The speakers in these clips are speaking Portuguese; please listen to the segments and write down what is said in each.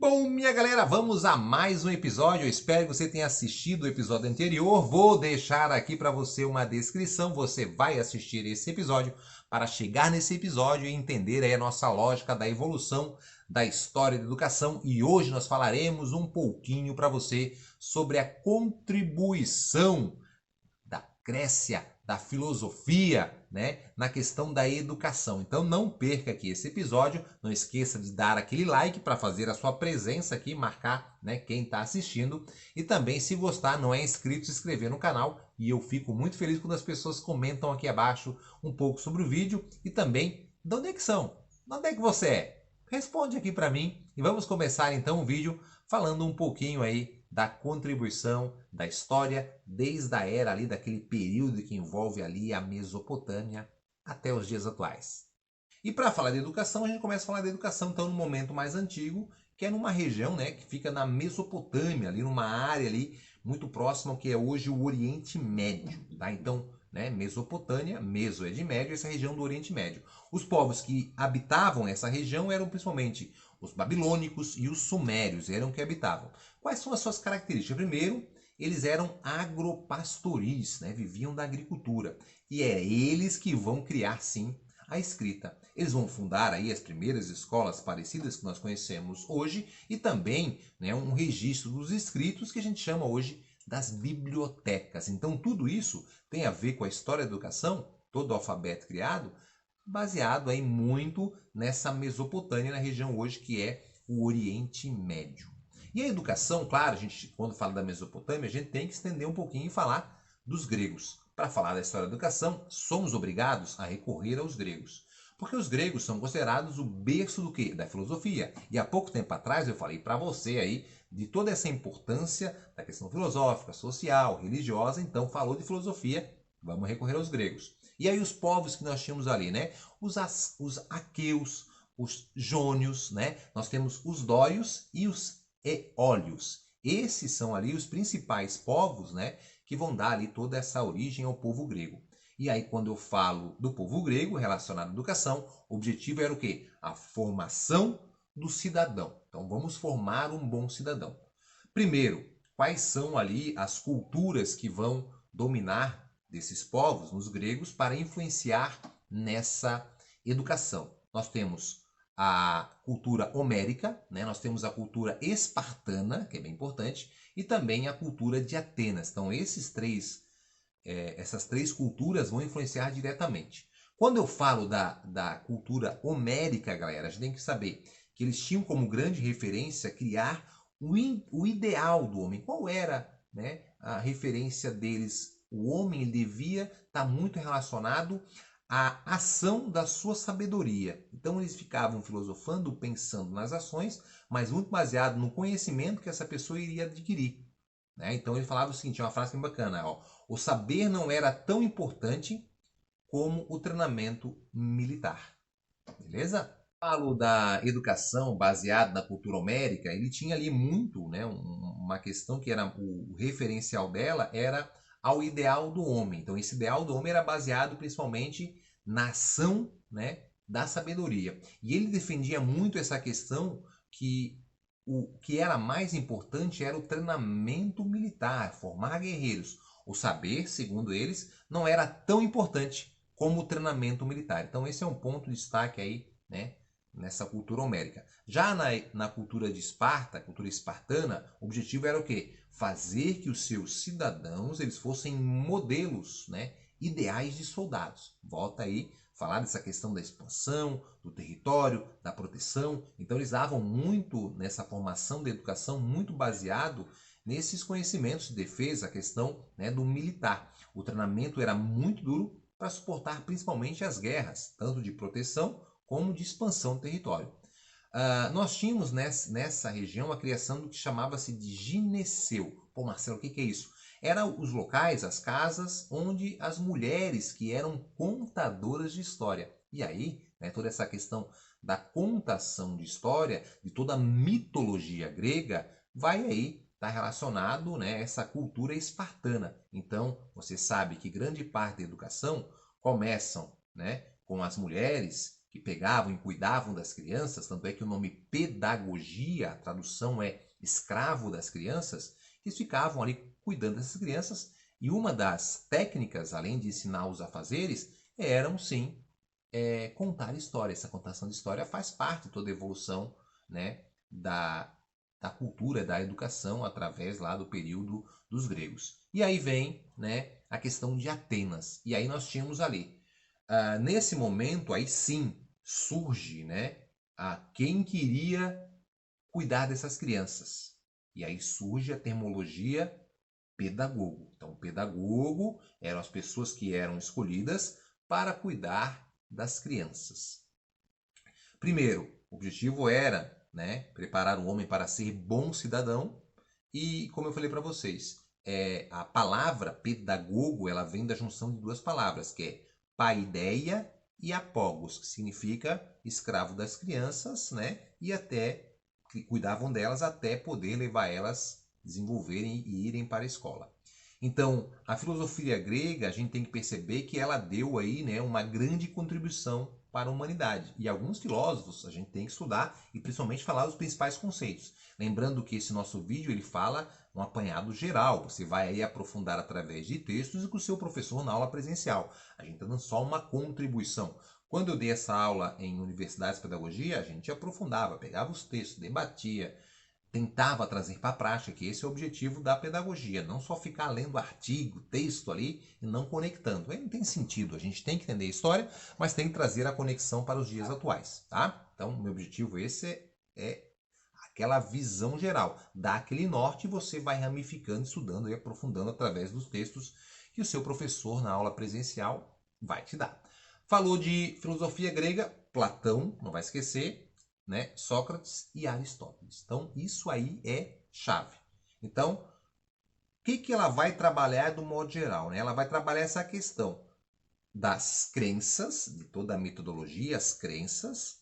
Bom, minha galera, vamos a mais um episódio. Eu espero que você tenha assistido o episódio anterior. Vou deixar aqui para você uma descrição. Você vai assistir esse episódio para chegar nesse episódio e entender aí a nossa lógica da evolução da história da educação. E hoje nós falaremos um pouquinho para você sobre a contribuição da Grécia, da filosofia, né, na questão da educação. Então não perca aqui esse episódio, não esqueça de dar aquele like para fazer a sua presença aqui, marcar, né, quem está assistindo, e também, se gostar, não é inscrito, se inscrever no canal, e eu fico muito feliz quando as pessoas comentam aqui abaixo um pouco sobre o vídeo e também de onde é que são, de onde é que você é. Responde aqui para mim e vamos começar então o vídeo falando um pouquinho aí da contribuição da história desde a era ali daquele período que envolve ali a Mesopotâmia até os dias atuais. E para falar de educação, a gente começa a falar da educação então no momento mais antigo, que é numa região, né, que fica na Mesopotâmia, ali numa área ali muito próxima ao que é hoje o Oriente Médio, tá? Então, né, Mesopotâmia, Meso é de médio, essa região do Oriente Médio. Os povos que habitavam essa região eram principalmente os babilônicos e os sumérios, eram que habitavam. Quais são as suas características? Primeiro, eles eram agropastoris, né? Viviam da agricultura. E é eles que vão criar, sim, a escrita. Eles vão fundar aí as primeiras escolas parecidas que nós conhecemos hoje e também, né, um registro dos escritos que a gente chama hoje das bibliotecas. Então tudo isso tem a ver com a história da educação, todo o alfabeto criado, baseado aí muito nessa Mesopotâmia, na região hoje que é o Oriente Médio. E a educação, claro, a gente, quando fala da Mesopotâmia, a gente tem que estender um pouquinho e falar dos gregos. Para falar da história da educação, somos obrigados a recorrer aos gregos. Porque os gregos são considerados o berço do quê? Da filosofia. E há pouco tempo atrás eu falei para você aí de toda essa importância da questão filosófica, social, religiosa. Então falou de filosofia, vamos recorrer aos gregos. E aí os povos que nós tínhamos ali, né? Os aqueus, os jônios, né? Nós temos os dórios e os eólios. Esses são ali os principais povos, né, que vão dar ali toda essa origem ao povo grego. E aí quando eu falo do povo grego relacionado à educação, o objetivo era o quê? A formação do cidadão. Então vamos formar um bom cidadão. Primeiro, quais são ali as culturas que vão dominar desses povos, nos gregos, para influenciar nessa educação? Nós temos a cultura homérica, né? Nós temos a cultura espartana, que é bem importante, e também a cultura de Atenas. Então, essas três culturas vão influenciar diretamente. Quando eu falo da cultura homérica, galera, a gente tem que saber que eles tinham como grande referência criar o ideal do homem. Qual era, né, a referência deles? O homem devia estar muito relacionado a ação da sua sabedoria. Então eles ficavam filosofando, pensando nas ações, mas muito baseado no conhecimento que essa pessoa iria adquirir. Né? Então ele falava o seguinte, uma frase bem bacana, ó, o saber não era tão importante como o treinamento militar. Beleza? Falo da educação baseada na cultura homérica, ele tinha ali muito, né, uma questão que era o referencial dela era ao ideal do homem. Então esse ideal do homem era baseado principalmente na ação, né, da sabedoria. E ele defendia muito essa questão que o que era mais importante era o treinamento militar, formar guerreiros. O saber, segundo eles, não era tão importante como o treinamento militar. Então esse é um ponto de destaque aí, né, nessa cultura homérica. Já na cultura de Esparta, cultura espartana, o objetivo era o quê? Fazer que os seus cidadãos eles fossem modelos, né, ideais de soldados. Volta aí falar dessa questão da expansão, do território, da proteção. Então eles davam muito nessa formação da educação, muito baseado nesses conhecimentos de defesa, a questão, né, do militar. O treinamento era muito duro para suportar principalmente as guerras, tanto de proteção como de expansão do território. Nós tínhamos nessa região a criação do que chamava-se de gineceu. Pô, Marcelo, o que é isso? Eram os locais, as casas, onde as mulheres que eram contadoras de história. E aí, né, toda essa questão da contação de história, de toda a mitologia grega, vai aí estar relacionado, né, a essa cultura espartana. Então, você sabe que grande parte da educação começam, né, com as mulheres que pegavam e cuidavam das crianças, tanto é que o nome pedagogia, a tradução é escravo das crianças, eles ficavam ali cuidando dessas crianças, e uma das técnicas, além de ensiná-los a fazeres, eram sim contar história. Essa contação de história faz parte de toda a evolução, né, da cultura, da educação, através lá do período dos gregos. E aí vem, né, a questão de Atenas. E aí nós tínhamos ali, nesse momento, aí sim, surge, né, a quem queria cuidar dessas crianças. E aí surge a terminologia pedagogo. Então, pedagogo eram as pessoas que eram escolhidas para cuidar das crianças. Primeiro, o objetivo era, né, preparar o homem para ser bom cidadão. E, como eu falei para vocês, a palavra pedagogo, ela vem da junção de duas palavras, que é paideia e apogos, que significa escravo das crianças, né, e até que cuidavam delas até poder levar elas desenvolverem e irem para a escola. Então, a filosofia grega, a gente tem que perceber que ela deu aí, né, uma grande contribuição para a humanidade. E alguns filósofos a gente tem que estudar e principalmente falar os principais conceitos. Lembrando que esse nosso vídeo ele fala um apanhado geral. Você vai aí aprofundar através de textos e com o seu professor na aula presencial. A gente está dando só uma contribuição. Quando eu dei essa aula em universidades de pedagogia, a gente aprofundava, pegava os textos, debatia, tentava trazer para a prática, que esse é o objetivo da pedagogia, não só ficar lendo artigo, texto ali e não conectando. Aí não tem sentido, a gente tem que entender a história, mas tem que trazer a conexão para os dias atuais, tá? Então, meu objetivo esse é aquela visão geral, dá aquele norte e você vai ramificando, estudando e aprofundando através dos textos que o seu professor na aula presencial vai te dar. Falou de filosofia grega, Platão, não vai esquecer, né? Sócrates e Aristóteles. Então, isso aí é chave. Então, o que ela vai trabalhar do modo geral? Né? Ela vai trabalhar essa questão das crenças, de toda a metodologia, as crenças.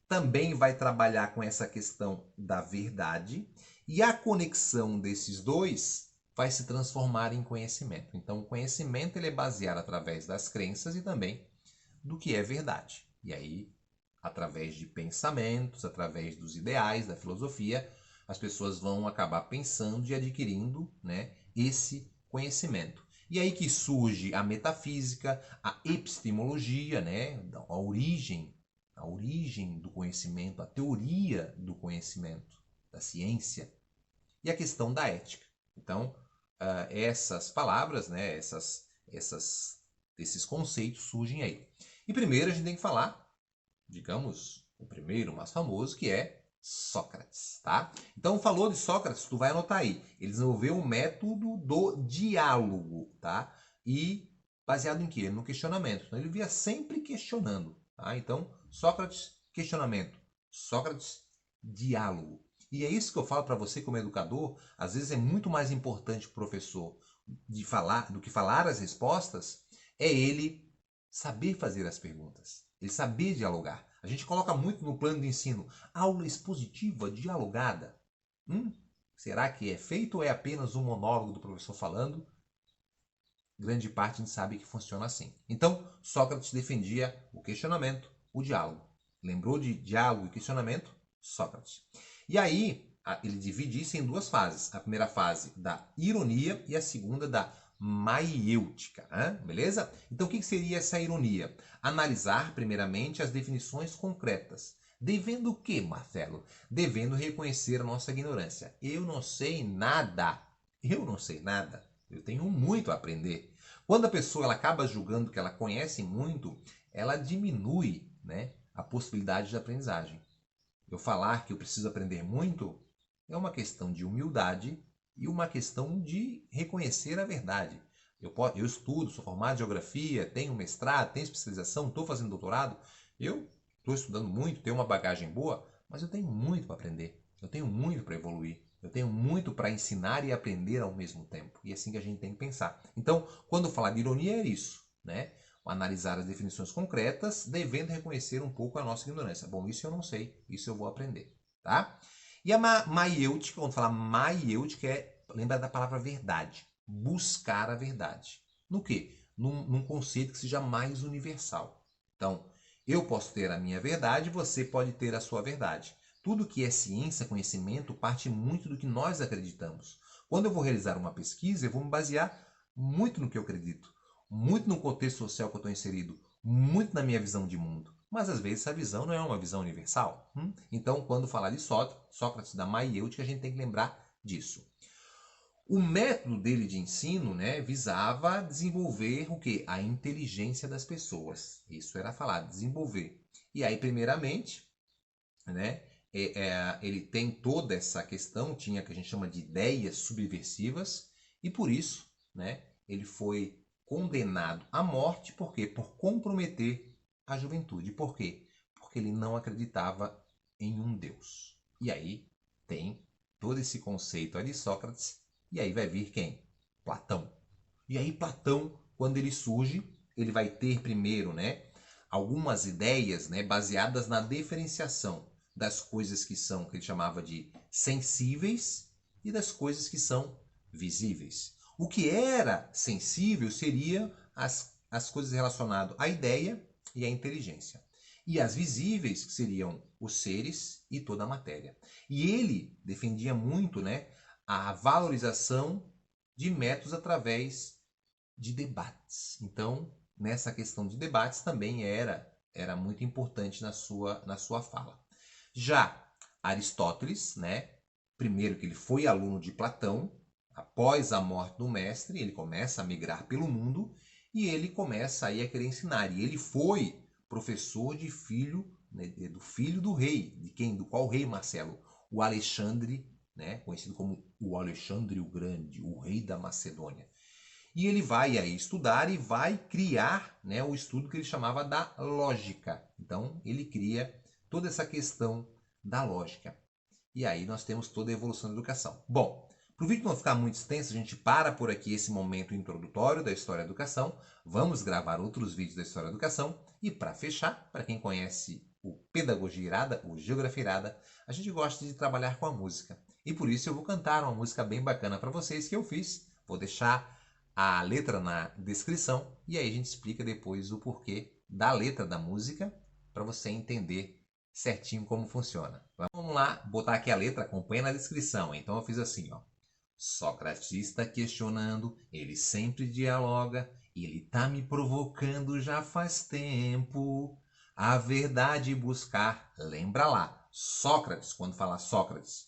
Também vai trabalhar com essa questão da verdade. E a conexão desses dois vai se transformar em conhecimento. Então, o conhecimento ele é baseado através das crenças e também do que é verdade. E aí, através de pensamentos, através dos ideais, da filosofia, as pessoas vão acabar pensando e adquirindo, né, esse conhecimento. E aí que surge a metafísica, a epistemologia, né, a origem do conhecimento, a teoria do conhecimento, da ciência, e a questão da ética. Então, essas palavras, né, esses conceitos surgem aí. E primeiro a gente tem que falar, digamos, o primeiro, mais famoso, que é Sócrates, tá? Então, falou de Sócrates, tu vai anotar aí. Ele desenvolveu o método do diálogo, tá? E baseado em quê? No questionamento. Então, ele via sempre questionando, tá? Então, Sócrates, questionamento. Sócrates, diálogo. E é isso que eu falo para você como educador. Às vezes é muito mais importante o professor do que falar as respostas, é ele saber fazer as perguntas. Ele saber dialogar. A gente coloca muito no plano de ensino aula expositiva dialogada. Será que é feito ou é apenas um monólogo do professor falando? Grande parte a gente sabe que funciona assim. Então, Sócrates defendia o questionamento, o diálogo. Lembrou de diálogo e questionamento? Sócrates. E aí, ele divide isso em duas fases. A primeira fase da ironia e a segunda da maiêutica, beleza? Então, o que seria essa ironia? Analisar, primeiramente, as definições concretas. Devendo o quê, Marcelo? Devendo reconhecer a nossa ignorância. Eu não sei nada. Eu não sei nada. Eu tenho muito a aprender. Quando a pessoa ela acaba julgando que ela conhece muito, ela diminui, né, a possibilidade de aprendizagem. Eu falar que eu preciso aprender muito é uma questão de humildade e uma questão de reconhecer a verdade. Eu estudo, sou formado em geografia, tenho mestrado, tenho especialização, estou fazendo doutorado. Eu estou estudando muito, tenho uma bagagem boa, mas eu tenho muito para aprender. Eu tenho muito para evoluir. Eu tenho muito para ensinar e aprender ao mesmo tempo. E é assim que a gente tem que pensar. Então, quando eu falar de ironia, é isso, né? Analisar as definições concretas, devendo reconhecer um pouco a nossa ignorância. Bom, isso eu não sei, isso eu vou aprender, tá? E a maiêutica, quando falar maiêutica, lembra da palavra verdade. Buscar a verdade. No quê? Num conceito que seja mais universal. Então, Eu posso ter a minha verdade, você pode ter a sua verdade. Tudo que é ciência, conhecimento, parte muito do que nós acreditamos. Quando eu vou realizar uma pesquisa, eu vou me basear muito no que eu acredito, muito no contexto social que eu estou inserido, muito na minha visão de mundo. Mas às vezes essa visão não é uma visão universal. Então, quando falar de Sócrates, da maiêutica, a gente tem que lembrar disso. O método dele de ensino, né, visava desenvolver o quê? A inteligência das pessoas. Isso era falado, desenvolver. E aí, primeiramente, né, ele tem toda essa questão, tinha o que a gente chama de ideias subversivas, e por isso, né, ele foi condenado à morte, por quê? Por comprometer a juventude. Por quê? Porque ele não acreditava em um Deus. E aí tem todo esse conceito ali de Sócrates, e aí vai vir quem? Platão. E aí Platão, quando ele surge, ele vai ter primeiro, né, algumas ideias, né, baseadas na diferenciação das coisas que são, que ele chamava de sensíveis, e das coisas que são visíveis. O que era sensível seria as coisas relacionadas à ideia e à inteligência. E as visíveis, que seriam os seres e toda a matéria. E ele defendia muito, né, a valorização de métodos através de debates. Então, nessa questão de debates também era muito importante na sua fala. Já Aristóteles, né, primeiro que ele foi aluno de Platão, após a morte do mestre, ele começa a migrar pelo mundo e ele começa aí a querer ensinar. E ele foi professor de filho, né, do filho do rei, de quem? Do qual rei, Marcelo? O Alexandre, né, conhecido como o Alexandre o Grande, o rei da Macedônia. E ele vai aí estudar e vai criar, né, o estudo que ele chamava da lógica. Então, ele cria toda essa questão da lógica. E aí nós temos toda a evolução da educação. Bom, para o vídeo não ficar muito extenso, a gente para por aqui esse momento introdutório da história da educação. Vamos gravar outros vídeos da história da educação. E para fechar, para quem conhece o Pedagogia Irada, o Geografia Irada, a gente gosta de trabalhar com a música. E por isso eu vou cantar uma música bem bacana para vocês que eu fiz. Vou deixar a letra na descrição e aí a gente explica depois o porquê da letra da música para você entender certinho como funciona. Vamos lá, botar aqui a letra, acompanha na descrição. Então eu fiz assim, ó. Sócrates está questionando, ele sempre dialoga, ele tá me provocando já faz tempo. A verdade buscar, lembra lá, Sócrates, quando fala Sócrates,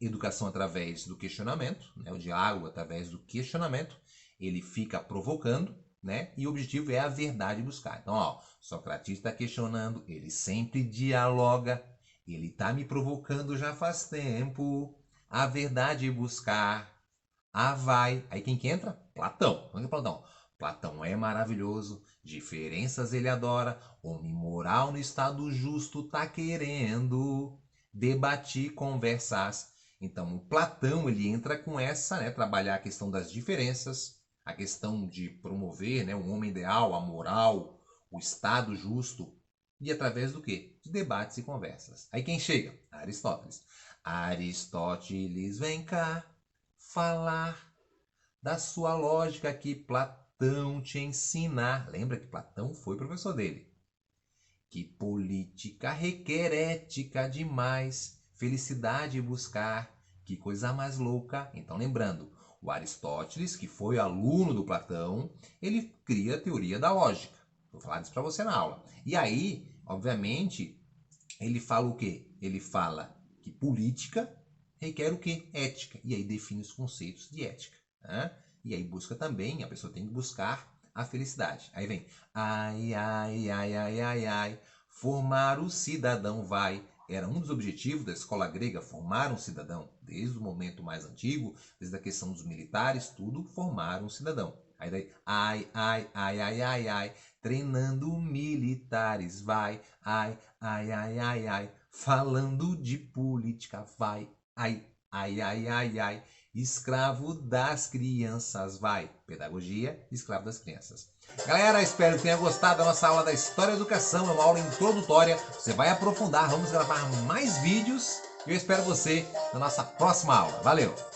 educação através do questionamento, né, o diálogo através do questionamento, ele fica provocando, né, e o objetivo é a verdade buscar. Então, ó, Sócrates está questionando, ele sempre dialoga, ele está me provocando já faz tempo, a verdade buscar, vai. Aí quem que entra? Platão. Onde é Platão? Platão é maravilhoso, diferenças ele adora, homem moral no estado justo tá querendo debatir, conversar. Então, o Platão ele entra com essa, né, trabalhar a questão das diferenças, a questão de promover, né, um homem ideal, a moral, o estado justo, e através do quê? De debates e conversas. Aí quem chega? Aristóteles. Aristóteles, vem cá falar da sua lógica que Platão te ensina. Lembra que Platão foi professor dele. Que política requer ética demais, felicidade buscar, que coisa mais louca. Então, lembrando, o Aristóteles, que foi aluno do Platão, ele cria a teoria da lógica. Vou falar disso para você na aula. E aí, obviamente, ele fala o quê? Ele fala que política requer o quê? Ética. E aí define os conceitos de ética. Né? E aí busca também, a pessoa tem que buscar a felicidade. Aí vem, ai, ai, ai, ai, ai, ai, formar o cidadão vai. Era um dos objetivos da escola grega, formar um cidadão. Desde o momento mais antigo, desde a questão dos militares, tudo formar um cidadão. Aí daí, ai, ai, ai, ai, ai, ai, treinando militares vai. Ai, ai, ai, ai, ai, falando de política vai. Ai, ai, ai, ai, ai, escravo das crianças vai. Pedagogia, escravo das crianças. Galera, espero que tenha gostado da nossa aula da História da Educação. É uma aula introdutória. Você vai aprofundar, vamos gravar mais vídeos. E eu espero você na nossa próxima aula. Valeu!